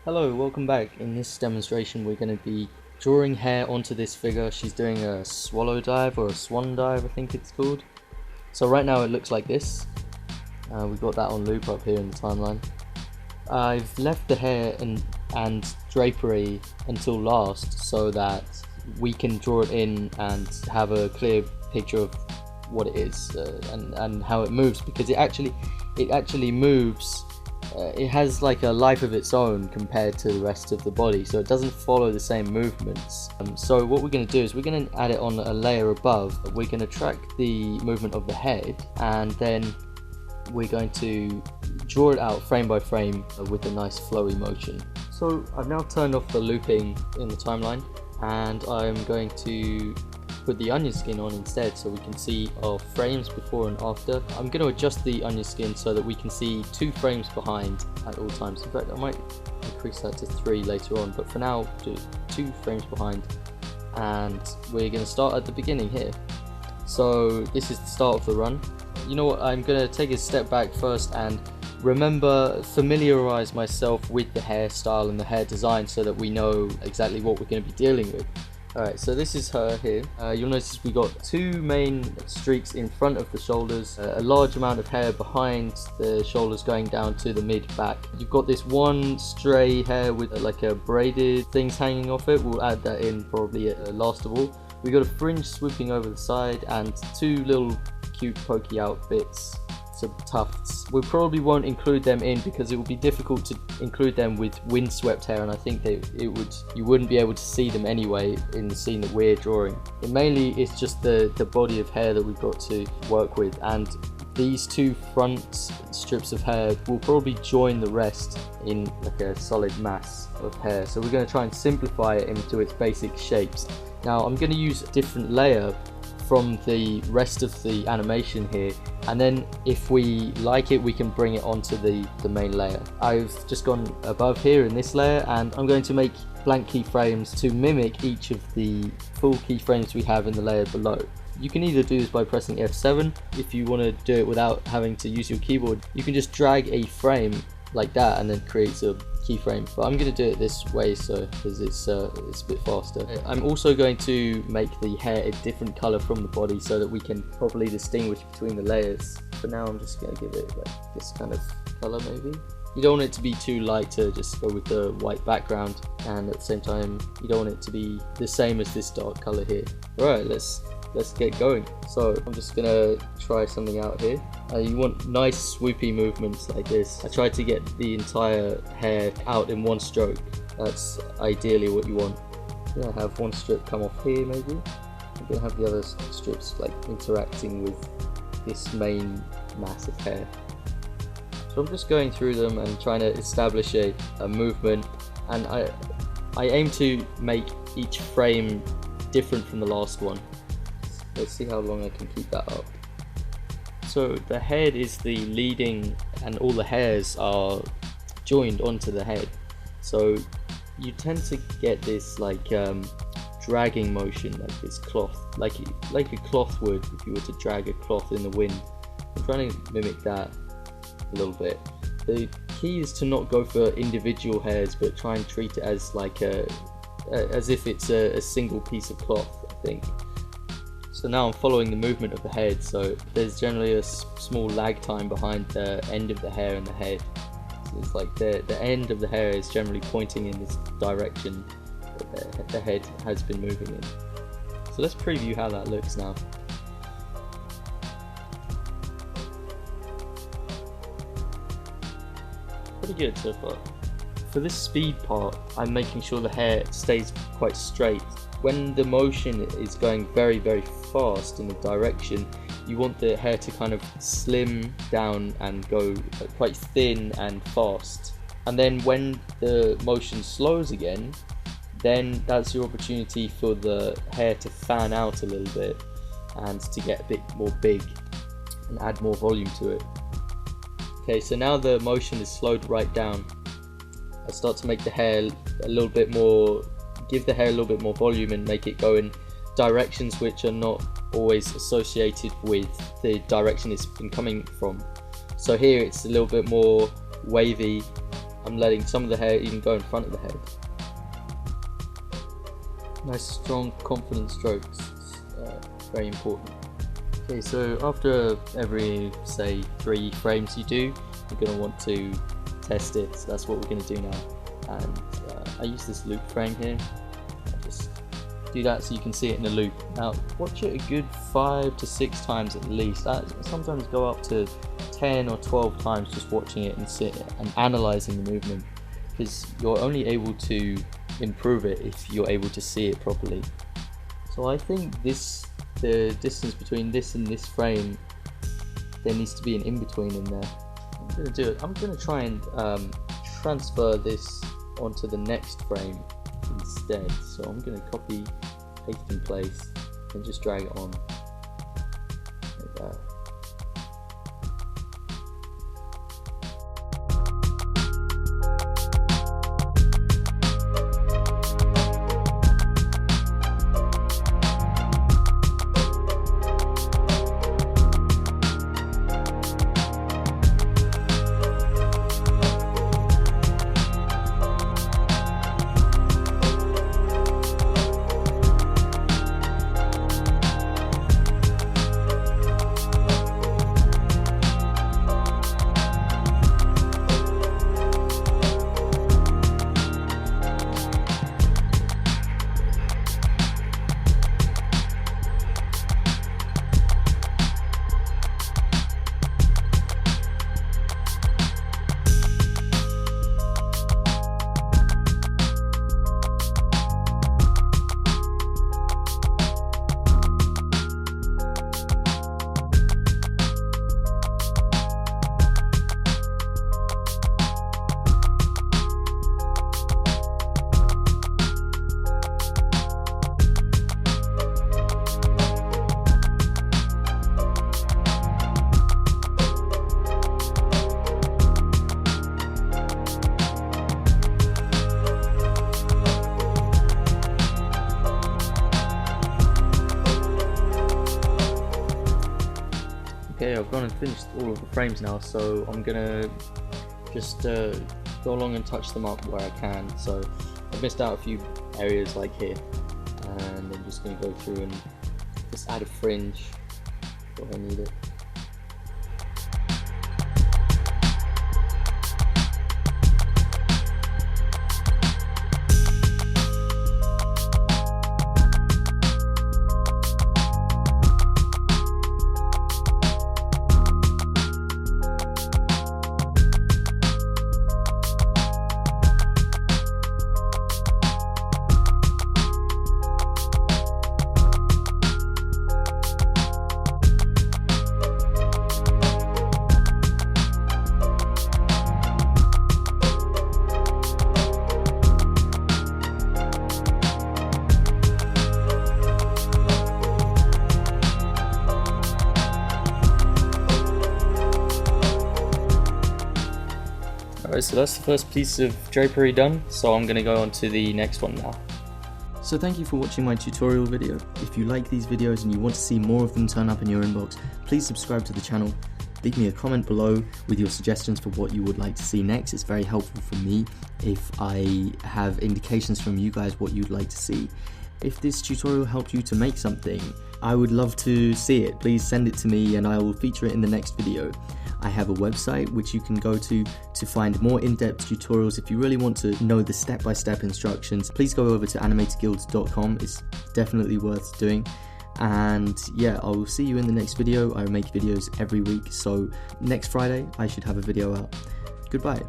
Hello, welcome back. In this demonstration we're going to be drawing hair onto this figure. She's doing a swallow dive or a swan dive, I think it's called. So right now it looks like this. We've got that on loop up here in the timeline. I've left the hair and drapery until last so that we can draw it in and have a clear picture of what it is and how it moves, because it actually moves. It has like a life of its own compared to the rest of the body, so it doesn't follow the same movements. So what we're going to do is we're going to add it on a layer above. We're going to track the movement of the head, and then we're going to draw it out frame by frame with a nice flowy motion. So I've now turned off the looping in the timeline, and I'm going to put the onion skin on instead so we can see our frames before and after. I'm going to adjust the onion skin so that we can see 2 frames behind at all times. In fact, I might increase that to 3 later on, but for now do 2 frames behind, and we're going to start at the beginning here. So this is the start of the run. You know what, I'm going to take a step back first and familiarize myself with the hairstyle and the hair design so that we know exactly what we're going to be dealing with. Alright, so this is her here. You'll notice we got 2 main streaks in front of the shoulders, a large amount of hair behind the shoulders going down to the mid-back. You've got this one stray hair with like a braided things hanging off it. We'll add that in probably last of all. We got a fringe swooping over the side and 2 little cute pokey out bits, some tufts. We probably won't include them in because it would be difficult to include them with windswept hair, and I think you wouldn't be able to see them anyway in the scene that we're drawing. And mainly it's just the body of hair that we've got to work with, and these 2 front strips of hair will probably join the rest in like a solid mass of hair. So we're going to try and simplify it into its basic shapes. Now I'm going to use a different layer from the rest of the animation here, and then if we like it we can bring it onto the main layer. I've just gone above here in this layer, and I'm going to make blank keyframes to mimic each of the full keyframes we have in the layer below. You can either do this by pressing F7. If you want to do it without having to use your keyboard, you can just drag a frame like that and then create a keyframe, but I'm going to do it this way because it's a bit faster. I'm also going to make the hair a different color from the body so that we can properly distinguish between the layers. For now I'm just going to give it like this kind of color maybe. You don't want it to be too light to just go with the white background, and at the same time you don't want it to be the same as this dark color here. Alright, let's get going. So I'm just gonna try something out here. You want nice swoopy movements like this. I tried to get the entire hair out in one stroke. That's ideally what you want. I'm gonna have one strip come off here maybe. I'm gonna have the other strips like interacting with this main mass of hair. So I'm just going through them and trying to establish a movement, and I aim to make each frame different from the last one. Let's see how long I can keep that up. So the head is the leading, and all the hairs are joined onto the head. So you tend to get this like dragging motion, like this cloth, like a cloth would if you were to drag a cloth in the wind. I'm trying to mimic that a little bit. The key is to not go for individual hairs, but try and treat it as like as if it's a single piece of cloth, I think. So now I'm following the movement of the head, so there's generally a small lag time behind the end of the hair and the head. So it's like the end of the hair is generally pointing in this direction that the head has been moving in. So let's preview how that looks now. Pretty good so far. For this speed part, I'm making sure the hair stays quite straight. When the motion is going very fast in a direction, you want the hair to kind of slim down and go quite thin and fast. And then when the motion slows again, then that's your opportunity for the hair to fan out a little bit and to get a bit more big and add more volume to it. Okay, so now the motion is slowed right down. I start to make the hair a little bit more, give the hair a little bit more volume and make it go in directions which are not always associated with the direction it's been coming from. So here it's a little bit more wavy, I'm letting some of the hair even go in front of the head. Nice strong confident strokes, very important. Okay, so after every say 3 frames you do, you're going to want to test it, so that's what we're going to do now. And I use this loop frame here. I just do that so you can see it in a loop. Now watch it a good 5 to 6 times at least. I sometimes go up to 10 or 12 times just watching it and analysing the movement, because you're only able to improve it if you're able to see it properly. So I think the distance between this and this frame, there needs to be an in-between in there. I'm going to do it. I'm going to try and transfer this onto the next frame instead. So I'm going to copy, paste in place, and just drag it on like that. Okay, I've gone and finished all of the frames now, so I'm gonna just go along and touch them up where I can. So I've missed out a few areas like here, and I'm just gonna go through and just add a fringe where I need it. Alright, so that's the first piece of drapery done, so I'm going to go on to the next one now. So thank you for watching my tutorial video. If you like these videos and you want to see more of them turn up in your inbox, please subscribe to the channel. Leave me a comment below with your suggestions for what you would like to see next. It's very helpful for me if I have indications from you guys what you'd like to see. If this tutorial helped you to make something, I would love to see it. Please send it to me and I will feature it in the next video. I have a website which you can go to find more in-depth tutorials. If you really want to know the step-by-step instructions, please go over to animatorguild.com. It's definitely worth doing. And yeah, I will see you in the next video. I make videos every week, so next Friday I should have a video out. Goodbye.